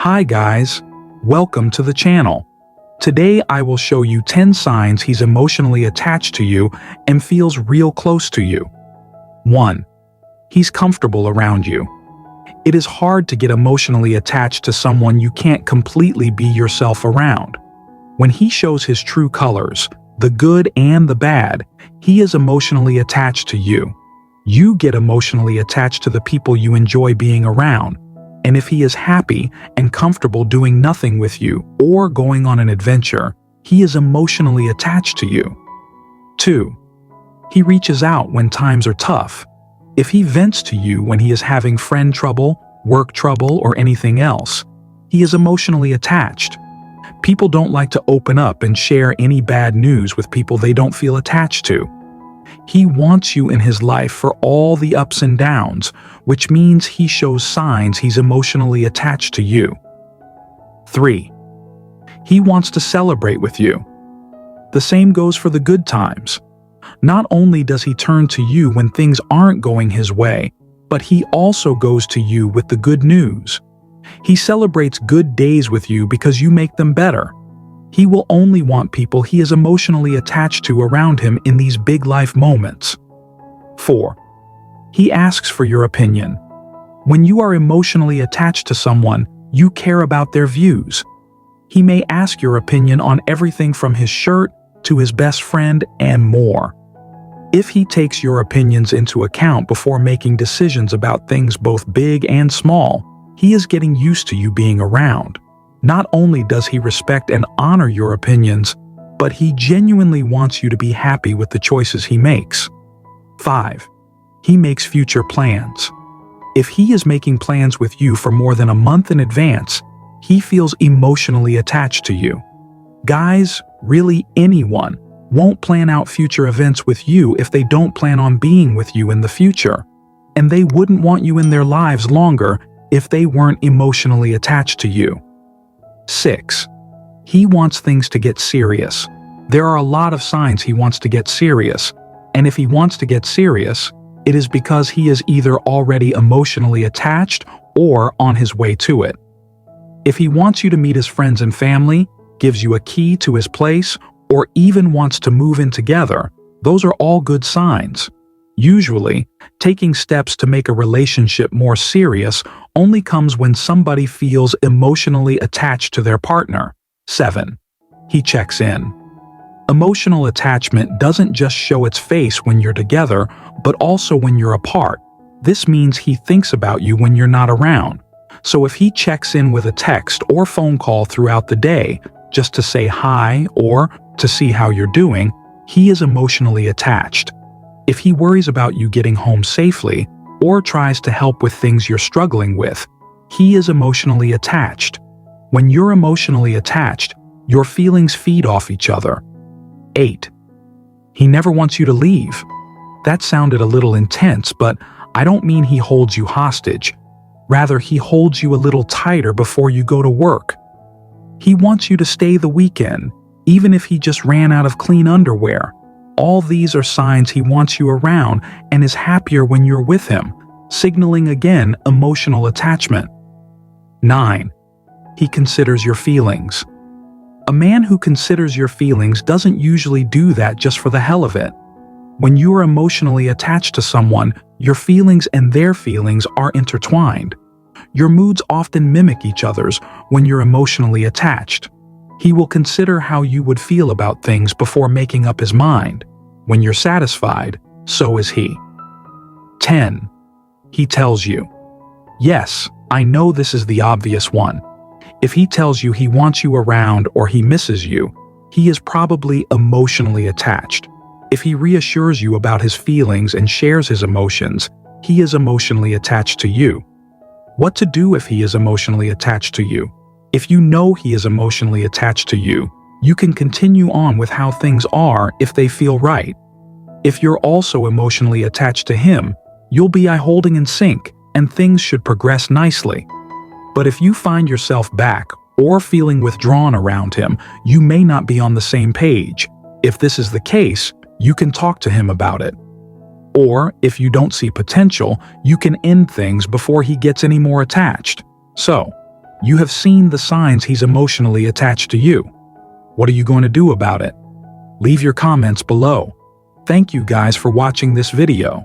Hi guys, welcome to the channel. Today I will show you 10 signs he's emotionally attached to you and feels real close to you. 1. He's comfortable around you. It is hard to get emotionally attached to someone you can't completely be yourself around. When he shows his true colors, the good and the bad, he is emotionally attached to you. You get emotionally attached to the people you enjoy being around. And if he is happy and comfortable doing nothing with you or going on an adventure, he is emotionally attached to you. 2. He reaches out when times are tough. If he vents to you when he is having friend trouble, work trouble, or anything else, he is emotionally attached. People don't like to open up and share any bad news with people they don't feel attached to. He wants you in his life for all the ups and downs, which means he shows signs he's emotionally attached to you. 3. He wants to celebrate with you. The same goes for the good times. Not only does he turn to you when things aren't going his way, but he also goes to you with the good news. He celebrates good days with you because you make them better. He will only want people he is emotionally attached to around him in these big life moments. 4. He asks for your opinion. When you are emotionally attached to someone, you care about their views. He may ask your opinion on everything from his shirt to his best friend and more. If he takes your opinions into account before making decisions about things both big and small, he is getting used to you being around. Not only does he respect and honor your opinions, but he genuinely wants you to be happy with the choices he makes. 5. He makes future plans. If he is making plans with you for more than a month in advance, he feels emotionally attached to you. Guys, really anyone, won't plan out future events with you if they don't plan on being with you in the future. And they wouldn't want you in their lives longer if they weren't emotionally attached to you. 6. He wants things to get serious. There are a lot of signs he wants to get serious, and if he wants to get serious, it is because he is either already emotionally attached or on his way to it. If he wants you to meet his friends and family, gives you a key to his place, or even wants to move in together, those are all good signs. Usually, taking steps to make a relationship more serious only comes when somebody feels emotionally attached to their partner. 7. He checks in. Emotional attachment doesn't just show its face when you're together, but also when you're apart. This means he thinks about you when you're not around. So if he checks in with a text or phone call throughout the day, just to say hi or to see how you're doing, he is emotionally attached. If he worries about you getting home safely or tries to help with things you're struggling with, he is emotionally attached. When you're emotionally attached, your feelings feed off each other. 8. He never wants you to leave. That sounded a little intense, but I don't mean he holds you hostage. Rather, he holds you a little tighter before you go to work. He wants you to stay the weekend, even if he just ran out of clean underwear. All these are signs he wants you around and is happier when you're with him, signaling again emotional attachment. 9. He considers your feelings. A man who considers your feelings doesn't usually do that just for the hell of it. When you are emotionally attached to someone, your feelings and their feelings are intertwined. Your moods often mimic each other's when you're emotionally attached. He will consider how you would feel about things before making up his mind. When you're satisfied, so is he. 10. He tells you. Yes, I know this is the obvious one. If he tells you he wants you around or he misses you, he is probably emotionally attached. If he reassures you about his feelings and shares his emotions, he is emotionally attached to you. What to do if he is emotionally attached to you? If you know he is emotionally attached to you, you can continue on with how things are if they feel right. If you're also emotionally attached to him, you'll be holding in sync and things should progress nicely. But if you find yourself back or feeling withdrawn around him, you may not be on the same page. If this is the case, you can talk to him about it. Or, if you don't see potential, you can end things before he gets any more attached. So, You have seen the signs he's emotionally attached to you. What are you going to do about it? Leave your comments below. Thank you guys for watching this video.